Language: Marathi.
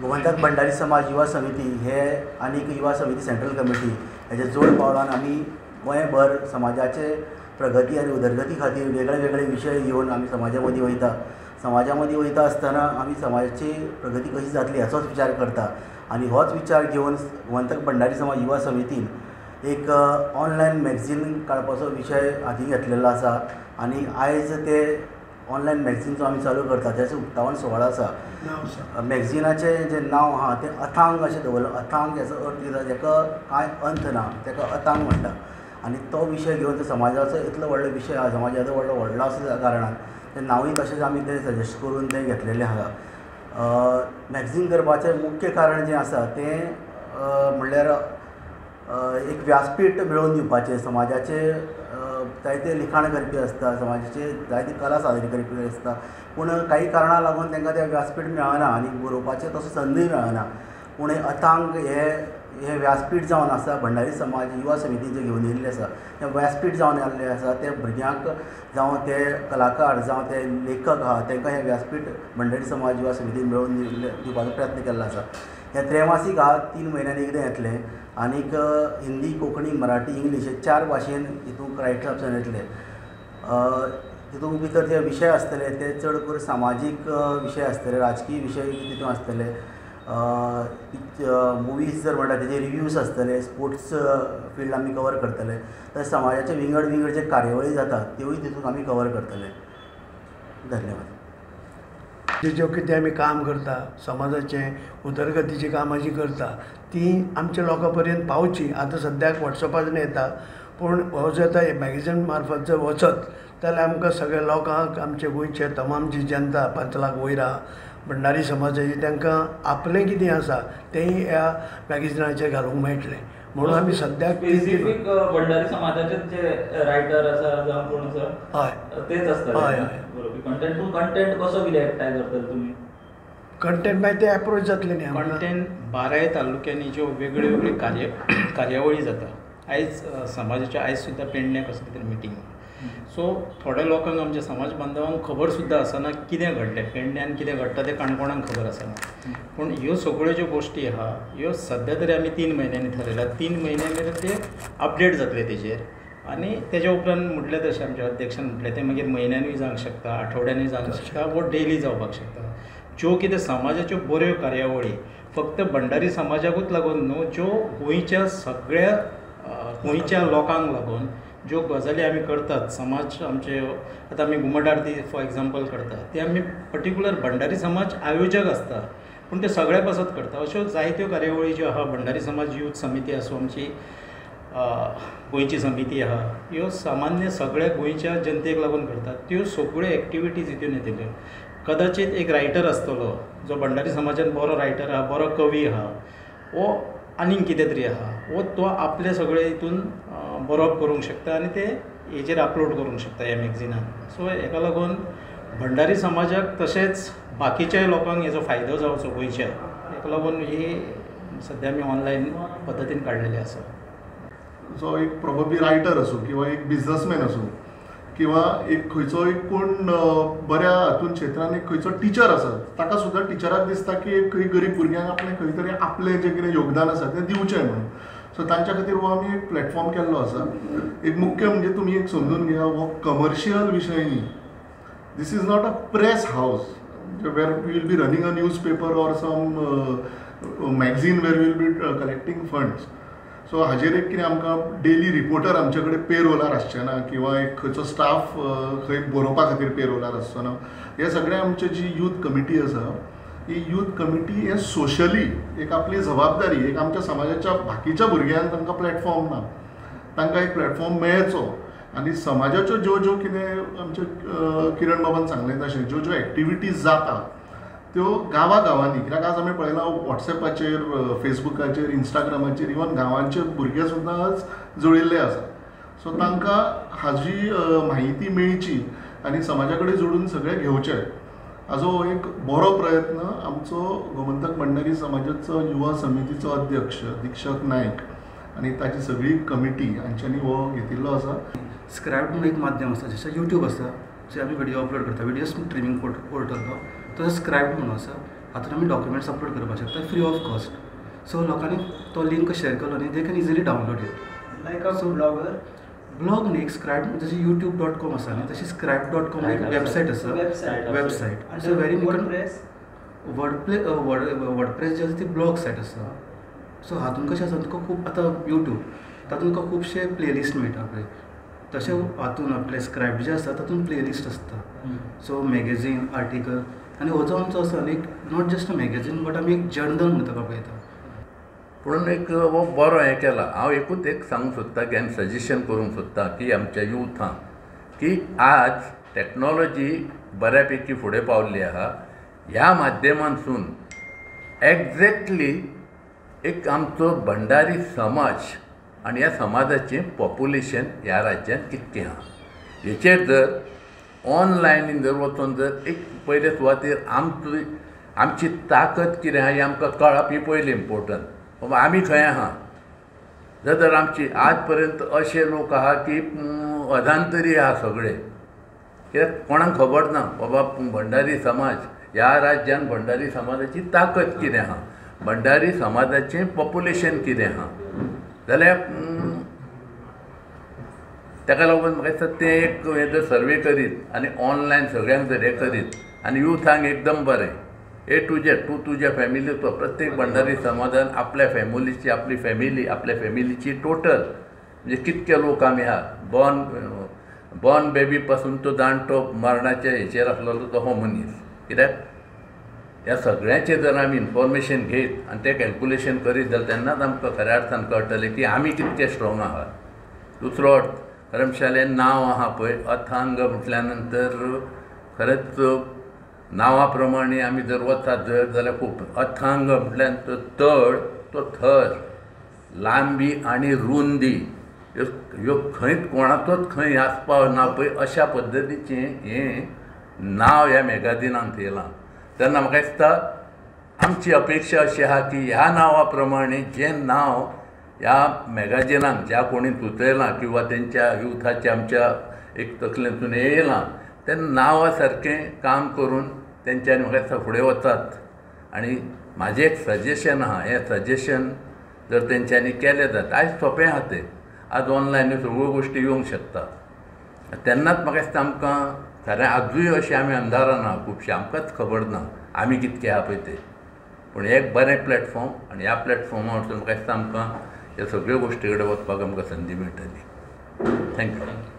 गोमंतक भंडारी समाज युवा समिती हे आनीक युवा समिती सेंट्रल कमिटी हेजे जोड पावलान आमी गोंयभर समाजाचे प्रगती आनी उदरगती खातीर वेगळे वेगळे विशय घेवन आमी समाजा मदीं वयता. समाजा मदीं वयता आसतना आमी समाजाची प्रगती कशी जातली हाचोच विचार करता आनी होच विचार घेवन गोमंतक भंडारी समाज युवा समितीन एक ऑनलायन मॅगझीन काडपाचो विशय हाती घेतलेलो आसा आनी आयज ते ऑनलायन मॅगझीन जो आमी चालू करता त्याचो उक्तावण सोहळा आसा. मॅगझिनाचें जें नांव आहा तें अथांग अशें दवरलां. अथांग हेचो अर्थ कितें जेका कांय अंत ना तेका अथांग म्हणटा आनी तो विशय घेवन समाजाचो इतलो व्हडलो विशय आहा, समाजाचो व्हडलो आसल्या कारणान तें नांवूय तशेंच आमी तें सजेस्ट करून तें घेतलेलें आहा. मॅगझीन करपाचें मुख्य कारण जें आसा तें म्हणल्यार एक व्यासपीठ मेळोवन दिवपाचें. समाजाचे जायते लिखाण करपी आसता, समाजाचे जायती कला सादर करपी आसता, पूण काही कारणां लागून तांकां तें व्यासपीठ मेळना आनी बरोवपाचें तसो संदय मेळना. पूण अथांग हे व्यासपीठ जावन आसा भंडारी समाज युवा समितीन जें घेवन येयल्लें आसा तें व्यासपीठ जावन येल्लें आसा. ते भुरग्यांक जावं ते कलाकार जावं ते लेखक आहा तांकां हें व्यासपीठ भंडारी समाज युवा समितीन मेळोवन दिवपाचो प्रयत्न केल्लो आसा. हें त्रैमासीक आहा, 3 म्हयन्यांनी एकदां येतलें आनीक हिंदी, कोंकणी, मराठी, इंग्लीश हे 4 भाशेन हितूंक रायटर ऑप्शन येतले. तितूंत भितर जे विशय आसतले ते चड करून सामाजीक विशय आसतले, राजकीय विशय तितून आसतले, मुवीज जर म्हणटा तेजे रिव्यूज आसतले, स्पोर्ट्स फिल्ड आमी कवर करतले, तशें समाजाचे विंगड विंगड जे कार्यावळी जातात त्योय तितून आमी कवर करतले. धन्यवाद. ज्यो कितें आमी काम करता, समाजाचें उदरगतीची कामां जी करता ती आमच्या लोकां पर्यंत पावची. आतां सद्याक वॉट्सॅपार येता, पूण हो जो आतां मॅगझीन मार्फत जर वचत जाल्यार आमकां सगळ्या लोकांक आमचे गोंयचे तमाम जी जनता 5 लाख वयर आहा भंडारी समाजाची तांकां आपलें कितें आसा तेंय ह्या मॅगझिनाचेर घालूंक मेळटलें. म्हणून आमी सद्याक स्पेसिफीक भंडारी समाजाचे जे रायटर आसा जावं कोण आसा हय तेच आसता. हय बरोबर. कंटेंट कसो कितें एकठांय करतले तुमी? कंटेंट मागीर ते एप्रोच जातले न्ही. कंटेंट 12 तालुक्यांनी ज्यो वेगळ्यो वेगळ्यो कार्यावळी जाता. आयज समाजाच्या आयज सुद्दां पेडण्याक कसली तरी मिटींग. सो थोड्या लोकांक आमच्या समाज बांधवांक खबर सुद्दां आसना कितें घडलें, पेडण्यान कितें घडटा तें काणकोणाक खबर आसना. पूण ह्यो सगळ्यो ज्यो गोश्टी आहा ह्यो सद्या तरी आमी 3 म्हयन्यांनी थरयला. 3 म्हयन्या मेरेन ते अपडेट जातले तेजेर आनी तेज्या उपरांत म्हटलें तशें आमच्या अध्यक्षान म्हटलें तें मागीर म्हयन्यांनीय जावंक शकता, आठवड्यांनी जावंक शकता, वो डेली जावपाक शकता. ज्यो कितें समाजाच्यो बऱ्यो कार्यावळी फक्त भंडारी समाजाकूच लागून न्हू, ज्यो गोंयच्या सगळ्या गोंयच्या लोकांक लागून ज्यो गजाली आमी करतात, समाज आमचे आतां आमी घुमट आरती फॉर एग्जाम्पल करतात ते आमी पर्टिक्युलर भंडारी समाज आयोजक आसता पूण ते सगळ्या पासत करता. अश्यो जायत्यो कार्यावळी ज्यो आहा भंडारी समाज यूथ समिती आसूं, आमची गोंयची समिती आहा, ह्यो सामान्य सगळ्या गोंयच्या जनतेक लागून करतात. त्यो सगळ्यो एक्टिविटीज हितून येतल्यो. कदाचित एक रायटर आसतलो जो भंडारी समाजान बरो रायटर आहा, बरो कवी आहा, वो आनीक कितें तरी आहा, वो तो आपले सगळे हितून बरोवप करूंक शकता आनी ते हेजेर अपलोड करूंक शकता ह्या मॅगझिनान. सो हेका लागून भंडारी समाजाक तशेंच बाकीच्या लोकांक हेजो फायदो जावचो गोंयच्या, हेका लागून ही सद्या आमी ऑनलायन पद्दतीन काडलेली आसा. सो एक प्रोबेबली रायटर आसूं किंवा एक बिजनसमॅन आसूं किंवा एक खंयचो एक कोण बऱ्या हातून क्षेत्रान एक खंयचो टिचर आसा, ताका सुद्दां टिचराक दिसता की एक खंय गरीब भुरग्यांक आपलें खंय तरी आपलें जें कितें योगदान आसा तें दिवचें म्हणून. सो तांच्या खातीर हो आमी एक प्लॅटफॉर्म केल्लो आसा. एक मुख्य म्हणजे तुमी एक समजून घेया, हो कमर्शियल विशय न्ही. This is not a press house where we will be running a newspaper or some magazine where will be collecting funds. So हाजेर एक कितें आमकां डेली रिपोर्टर आमचे कडेन पेरोलार आसचे ना किंवा एक खंयचो स्टाफ खंय बरोवपा खातीर पेरोलार आसचो ना. हे सगळें आमचे जी यूथ कमिटी आसा ही यूथ कमिटी हे सोशली एक आपली जबाबदारी, एक आमच्या समाजाच्या बाकीच्या भुरग्यांक तांकां प्लॅटफॉर्म ना, तांकां एक प्लॅटफॉर्म मेळचो आनी समाजाच्यो ज्यो ज्यो कितें आमचे किरण बाबान सांगलें तशें ज्यो ज्यो एक्टिविटीज जाता त्यो गांवांनी, कित्याक आज आमी पळयलां वॉट्सॅपाचेर, फेसबुकाचेर, इंस्टाग्रामाचेर इवन गांवांचे भुरगे सुद्दां आज जुळिल्ले आसा. सो तांकां हाजी म्हायती मेळची आनी समाजा कडेन जोडून सगळें घेवचें हाजो एक बरो प्रयत्न आमचो गोमंतक भंडारी समाजाचो युवा समितीचो अध्यक्ष दीक्षक नायक आनी ताची सगळी कमिटी हांच्यांनी हो घेतिल्लो आसा. स्क्रायब म्हणून एक माध्यम आसा, जशें यूट्यूब आसा जे आमी व्हिडिओ अपलोड करता, व्हिडिओ स्ट्रिमींग पोर्टल तो, तसो स्क्रायब म्हणून आसा. हातून आमी डॉक्युमेंट्स अपलोड करपाक शकता फ्री ऑफ कॉस्ट. सो लोकांनी तो लिंक शेअर केलो न्ही they can easily download it. Like a blogger. Blog न्ही एक स्क्रायब जशी youtube.com आसा न्ही तशी scribe.com एक वेबसायट आसा. वेबसायट सो वेरी वर्डप्रेस जी आसा ती ब्लॉग सायट आसा. सो हातून कशें आसा तुका खूब आतां यूट्यूब तातूंत तुका खुबशे प्लेलिस्ट मेळटा पळय तशें हातून आपले स्क्रायब जे आसा तातूंत प्लेलिस्ट आसता. सो मॅगझीन आर्टिकल आनी हो जो आमचो आसा न्ही not just a magazine but आमी एक जर्नल म्हणून ताका पळयता. पूण एक हो बरो हें केला. हांव एकूच एक सांगूंक सोदतां की आनी सजेशन करूंक सोदतां की आमच्या युथांक की आज टॅक्नॉलॉजी बऱ्यापैकी फुडें पावल्ली आहा. ह्या माध्यमांतसून एग्जॅक्टली एक आमचो भंडारी समाज आनी ह्या समाजाचें पॉप्युलेशन ह्या राज्यांत कितकें आहा हेचेर जर ऑनलायनीन जर वचून जर एक पयले सुवातेर आमची ताकद कितें आहा ही आमकां कळप ही पयली इम्पॉर्टंट. बाबा आमी खंय आहा जर आमची आज पर्यंत अशे लोक आहा की अधांतरी आहा सगळे. कित्याक कोणाक खबर ना बाबा भंडारी समाज ह्या राज्यान भंडारी समाजाची ताकद कितें आहा भंडारी समाजाचें पॉप्युलेशन कितें आहा जाल्यार ताका लागून म्हाका दिसता तें एक हें जर सर्वे करीत आनी ऑनलायन सगळ्यांक जर हें करीत आनी युथांक एकदम बरें A to Z तूं तुज्या फॅमिलीचो प्रत्येक भंडारी समाजान आपल्या फॅमिलीची आपली फॅमिली आपल्या फॅमिलीची टोटल म्हणजे कितके लोक आमी आहात बॉर्न बेबी पासून तो जाणटो मरणाच्या हेचेर आसलेलो तो हो मनीस. कित्याक ह्या सगळ्यांचें जर आमी इन्फॉर्मेशन घेत आनी तें कॅल्क्युलेशन करीत जाल्यार तेन्नाच आमकां खऱ्या अर्थान कळटलें की आमी कितके स्ट्रॉंग आहात. दुसरो अर्थ धर्मशालेन नांव आहा पळय अथांग म्हटल्या नंतर खरेंच नांवा प्रमाणे आमी जर वतात जाल्यार खूब अथांग म्हटल्यार तो तळ तो थर लांबी आनी रुंदी ह्यो खंयच कोणाचोच खंय आसपाव ना पळय अशा पद्दतीचें हें नांव ह्या मॅगझिनांत येयलां. तेन्ना म्हाका दिसता आमची अपेक्षा अशी आहा की ह्या नांवा प्रमाणे जें नांव ह्या मॅगझिनांत ज्या कोणी सुचयलां किंवा तेंच्या युथाच्या आमच्या एक तकलेंतून येयलां तें नांवा सारकें काम करून तेंच्यांनी म्हाका दिसता फुडें वतात. आनी म्हाजें एक सजेशन आहा हें सजेशन जर तेंच्यांनी केलें जाता आयज सोंपें आहा तें आज ऑनलायन सगळ्यो गोश्टी येवंक शकता. तेन्नाच म्हाका दिसता आमकां खरें आजूय अशें आमी अंधारान आहा खुबशे आमकांच खबर ना आमी कितके आहा पळय तें. पूण एक बरें प्लॅटफॉर्म आनी ह्या प्लॅटफॉर्मा वरसून म्हाका दिसता आमकां ह्या सगळ्यो गोश्टी कडेन वचपाक आमकां संदी मेळटली. थँक्यू.